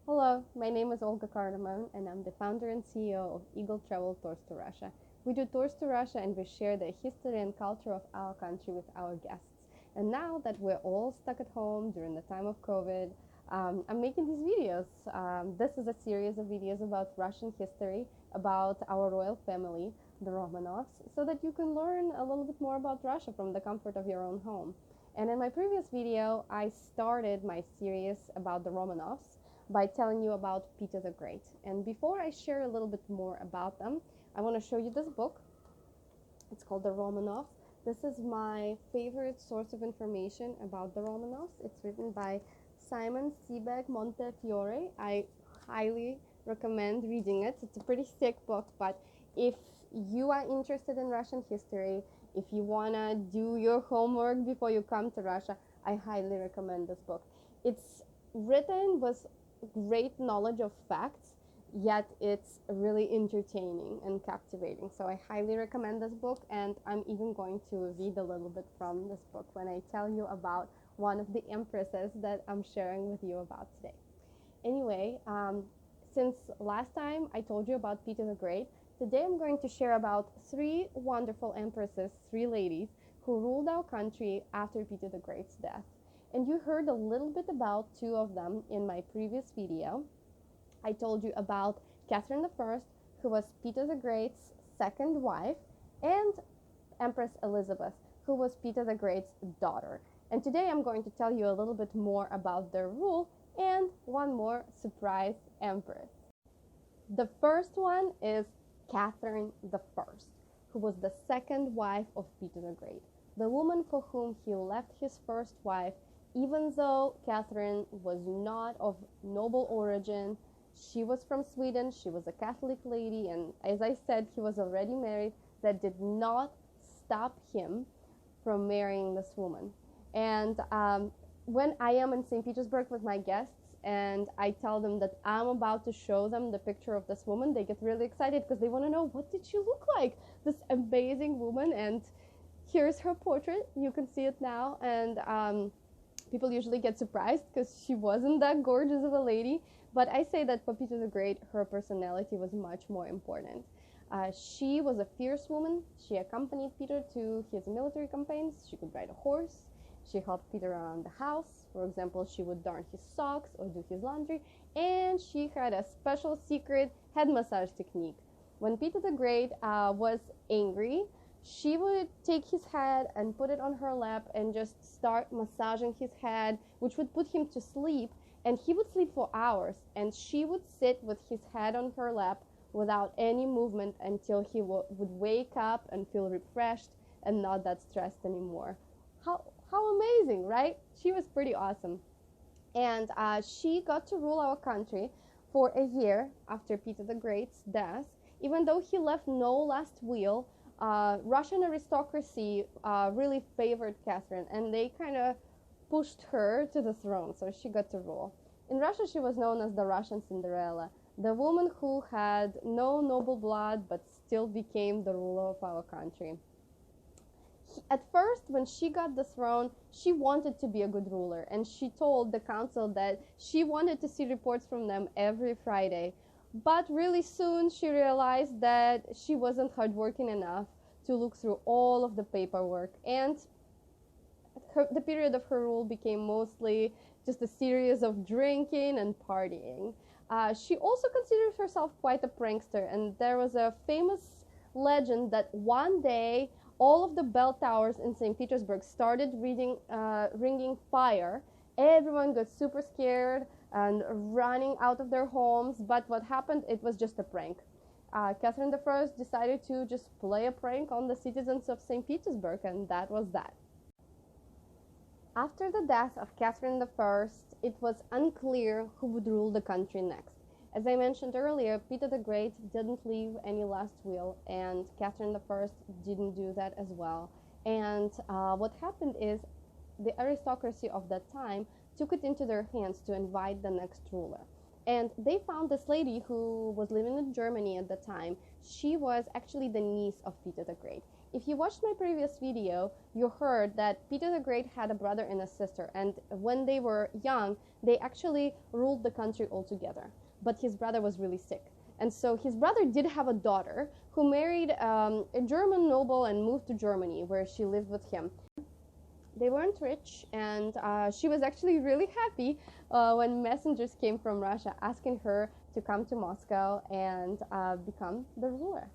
Hello, my name is Olga Cardamon, and I'm the founder and CEO of Eagle Travel Tours to Russia. We do tours to Russia and we share the history and culture of our country with our guests. And now that we're all stuck at home during the time of COVID, I'm making these videos. This is a series of videos about Russian history, about our royal family, the Romanovs, so that you can learn a little bit more about Russia from the comfort of your own home. And in my previous video, I started my series about the Romanovs by telling you about Peter the Great. And before I share a little bit more about them, I want to show you this book. It's called the Romanovs. This is my favorite source of information about the Romanovs. It's written by Simon Sebag Montefiore. I highly recommend reading it. It's a pretty thick book, but if you are interested in Russian history, if you want to do your homework before you come to Russia, I highly recommend this book. It's written with great knowledge of facts, yet it's really entertaining and captivating. So I highly recommend this book, and I'm even going to read a little bit from this book when I tell you about one of the empresses that I'm sharing with you about today. Anyway, since last time I told you about Peter the Great, today I'm going to share about three wonderful empresses, three ladies who ruled our country after Peter the Great's death. And you heard a little bit about two of them in my previous video. I told you about Catherine I, who was Peter the Great's second wife, and Empress Elizabeth, who was Peter the Great's daughter. And today I'm going to tell you a little bit more about their rule and one more surprise empress. The first one is Catherine I, who was the second wife of Peter the Great, the woman for whom he left his first wife. Even though Catherine was not of noble origin, she was from Sweden, she was a Catholic lady, and as I said, he was already married. That did not stop him from marrying this woman. And when I am in St. Petersburg with my guests and I tell them that I'm about to show them the picture of this woman, they get really excited because they want to know, what did she look like? This amazing woman. And here's her portrait. You can see it now. And people usually get surprised because she wasn't that gorgeous of a lady. But I say that for Peter the Great, her personality was much more important. She was a fierce woman. She accompanied Peter to his military campaigns. She could ride a horse. She helped Peter around the house. For example, she would darn his socks or do his laundry. And she had a special secret head massage technique. When Peter the Great was angry, she would take his head and put it on her lap and just start massaging his head, which would put him to sleep. And he would sleep for hours, and she would sit with his head on her lap without any movement until he would wake up and feel refreshed and not that stressed anymore. How amazing, right? She was pretty awesome. And she got to rule our country for a year after Peter the Great's death. Even though he left no last will, Russian aristocracy really favored Catherine, and they kind of pushed her to the throne, so she got to rule. In Russia, she was known as the Russian Cinderella, the woman who had no noble blood but still became the ruler of our country. At first, when she got the throne, she wanted to be a good ruler, and she told the council that she wanted to see reports from them every Friday. But really soon, she realized that she wasn't hardworking enough to look through all of the paperwork, and the period of her rule became mostly just a series of drinking and partying. She also considered herself quite a prankster, and there was a famous legend that one day all of the bell towers in St. Petersburg started ringing fire. Everyone got super scared and running out of their homes, but what happened, it was just a prank. Catherine I decided to just play a prank on the citizens of St. Petersburg, and that was that. After the death of Catherine I, it was unclear who would rule the country next. As I mentioned earlier, Peter the Great didn't leave any last will, and Catherine I didn't do that as well. And what happened is the aristocracy of that time took it into their hands to invite the next ruler. And they found this lady who was living in Germany at the time. She was actually the niece of Peter the Great. If you watched my previous video, you heard that Peter the Great had a brother and a sister, and when they were young, they actually ruled the country altogether. But his brother was really sick. And so his brother did have a daughter who married a German noble and moved to Germany, where she lived with him. They weren't rich, and she was actually really happy when messengers came from Russia asking her to come to Moscow and become the ruler.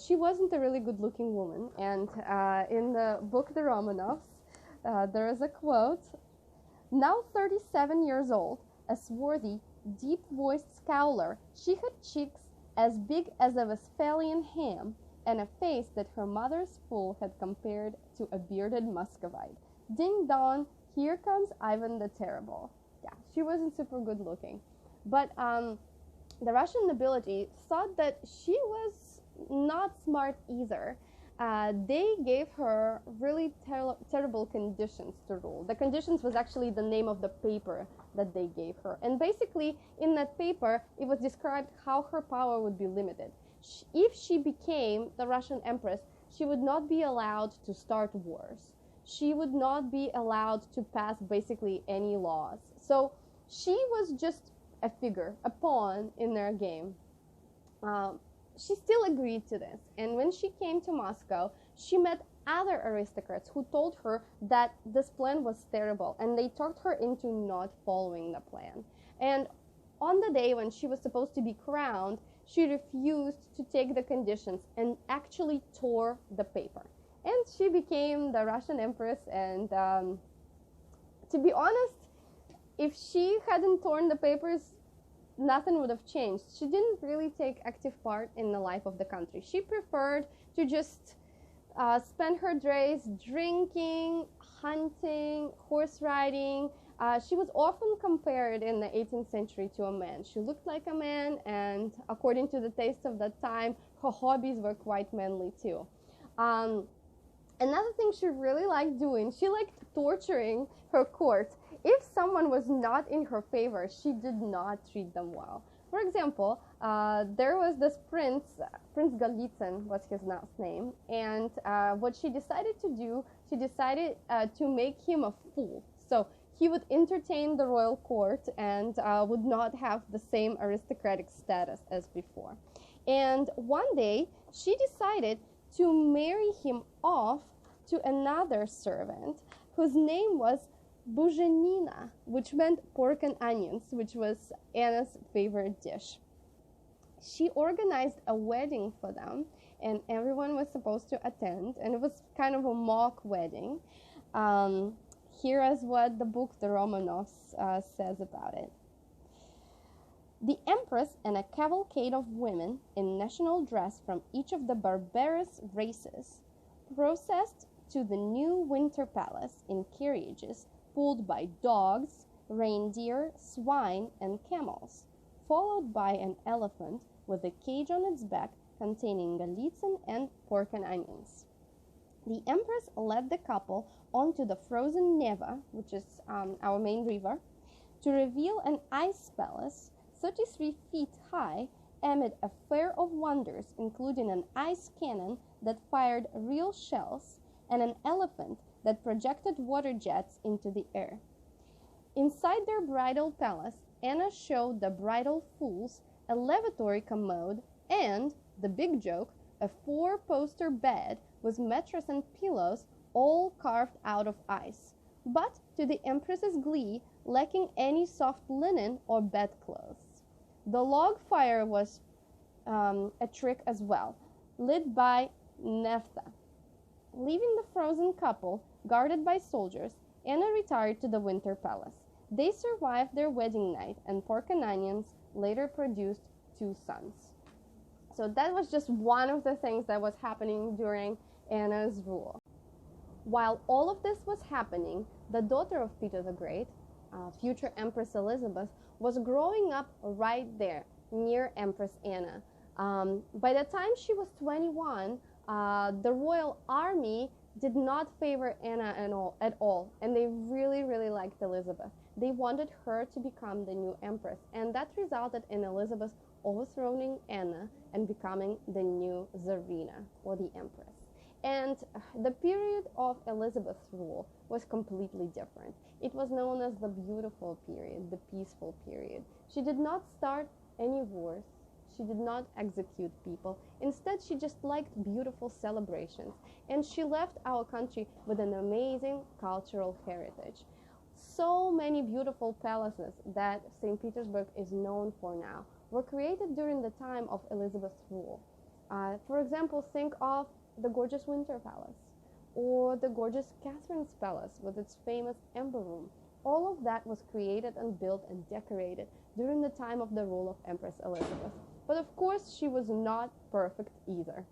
She wasn't a really good-looking woman, and in the book The Romanovs, there is a quote: "Now 37 years old, a swarthy, deep-voiced scowler, she had cheeks as big as a Westphalian ham, and a face that her mother's fool had compared to a bearded Muscovite. Ding dong, here comes Ivan the Terrible." Yeah, she wasn't super good looking. But the Russian nobility thought that she was not smart either. They gave her really terrible conditions to rule. The conditions was actually the name of the paper that they gave her. And basically, in that paper, it was described how her power would be limited. If she became the Russian empress, she would not be allowed to start wars. She would not be allowed to pass basically any laws. So she was just a figure, a pawn in their game. She still agreed to this. And when she came to Moscow, she met other aristocrats who told her that this plan was terrible, and they talked her into not following the plan. And on the day when she was supposed to be crowned, she refused to take the conditions and actually tore the paper. And she became the Russian empress. And to be honest, if she hadn't torn the papers, nothing would have changed. She didn't really take active part in the life of the country. She preferred to just spend her days drinking, hunting, horse riding. She was often compared in the 18th century to a man. She looked like a man, and according to the taste of that time, her hobbies were quite manly too. Another thing she really liked doing, she liked torturing her court. If someone was not in her favor, she did not treat them well. For example, there was this Prince Golitsyn was his name, and what she decided to do, she decided to make him a fool. So he would entertain the royal court and would not have the same aristocratic status as before. And one day, she decided to marry him off to another servant whose name was Buzhenina, which meant pork and onions, which was Anna's favorite dish. She organized a wedding for them, and everyone was supposed to attend, and it was kind of a mock wedding. Here is what the book The Romanovs says about it. The empress and a cavalcade of women in national dress from each of the barbarous races processed to the new winter palace in carriages pulled by dogs, reindeer, swine, and camels, followed by an elephant with a cage on its back containing Golitsyn and pork and onions. The empress led the couple onto the frozen Neva, which is our main river, to reveal an ice palace 33 feet high amid a fair of wonders, including an ice cannon that fired real shells and an elephant that projected water jets into the air. Inside their bridal palace, Anna showed the bridal fools a lavatory commode and, the big joke, a 4-poster bed with mattress and pillows all carved out of ice, but to the empress's glee, lacking any soft linen or bedclothes. The log fire was a trick as well, lit by naphtha. Leaving the frozen couple guarded by soldiers, Anna retired to the winter palace. They survived their wedding night, and pork and onions later produced 2 sons. So that was just one of the things that was happening during Anna's rule. While all of this was happening, the daughter of Peter the Great, future Empress Elizabeth, was growing up right there near Empress Anna. By the time she was 21, the royal army did not favor Anna at all, and they really, really liked Elizabeth. They wanted her to become the new empress, and that resulted in Elizabeth overthrowing Anna and becoming the new Tsarina, or the empress. And the period of Elizabeth's rule was completely different. It was known as the beautiful period, the peaceful period. She did not start any wars. She did not execute people. Instead, she just liked beautiful celebrations. And she left our country with an amazing cultural heritage. So many beautiful palaces that St. Petersburg is known for now were created during the time of Elizabeth's rule. For example, think of the gorgeous Winter Palace or the gorgeous Catherine's Palace with its famous Ember Room. All of that was created and built and decorated during the time of the rule of Empress Elizabeth. But of course, she was not perfect either.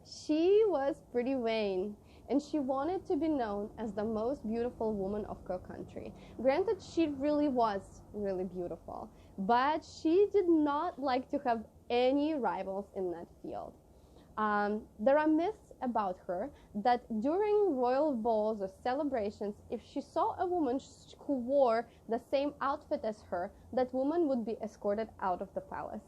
She was pretty vain, and she wanted to be known as the most beautiful woman of her country. Granted, she really was really beautiful, but she did not like to have any rivals in that field. There are myths about her that during royal balls or celebrations, if she saw a woman who wore the same outfit as her, that woman would be escorted out of the palace.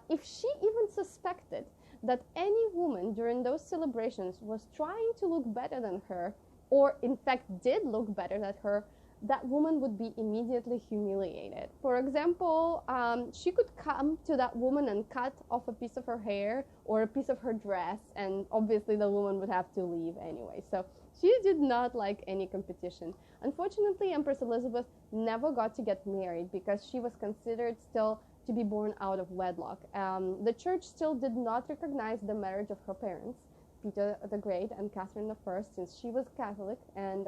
If she even suspected that any woman during those celebrations was trying to look better than her, or in fact did look better than her, that woman would be immediately humiliated. For example, she could come to that woman and cut off a piece of her hair or a piece of her dress, and obviously the woman would have to leave anyway. So she did not like any competition. Unfortunately, Empress Elizabeth never got to get married because she was considered still to be born out of wedlock. The church still did not recognize the marriage of her parents, Peter the Great and Catherine the First, since she was Catholic, and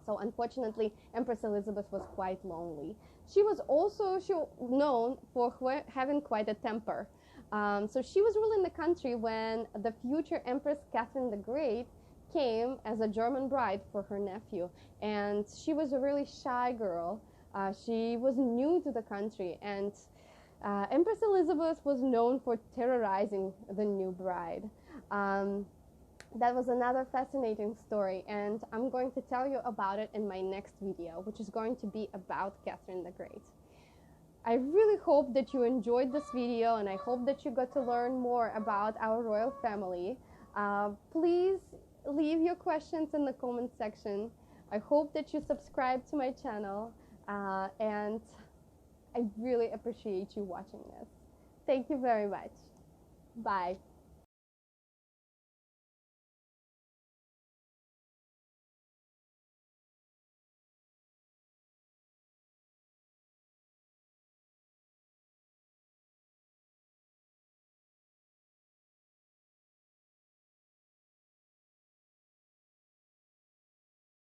so unfortunately, Empress Elizabeth was quite lonely. She was also known for having quite a temper. So she was ruling the country when the future Empress Catherine the Great came as a German bride for her nephew. And she was a really shy girl. She was new to the country, and Empress Elizabeth was known for terrorizing the new bride. That was another fascinating story, and I'm going to tell you about it in my next video, which is going to be about Catherine the Great. I really hope that you enjoyed this video, and I hope that you got to learn more about our royal family. Please leave your questions in the comment section. I hope that you subscribe to my channel, and I really appreciate you watching this. Thank you very much. Bye.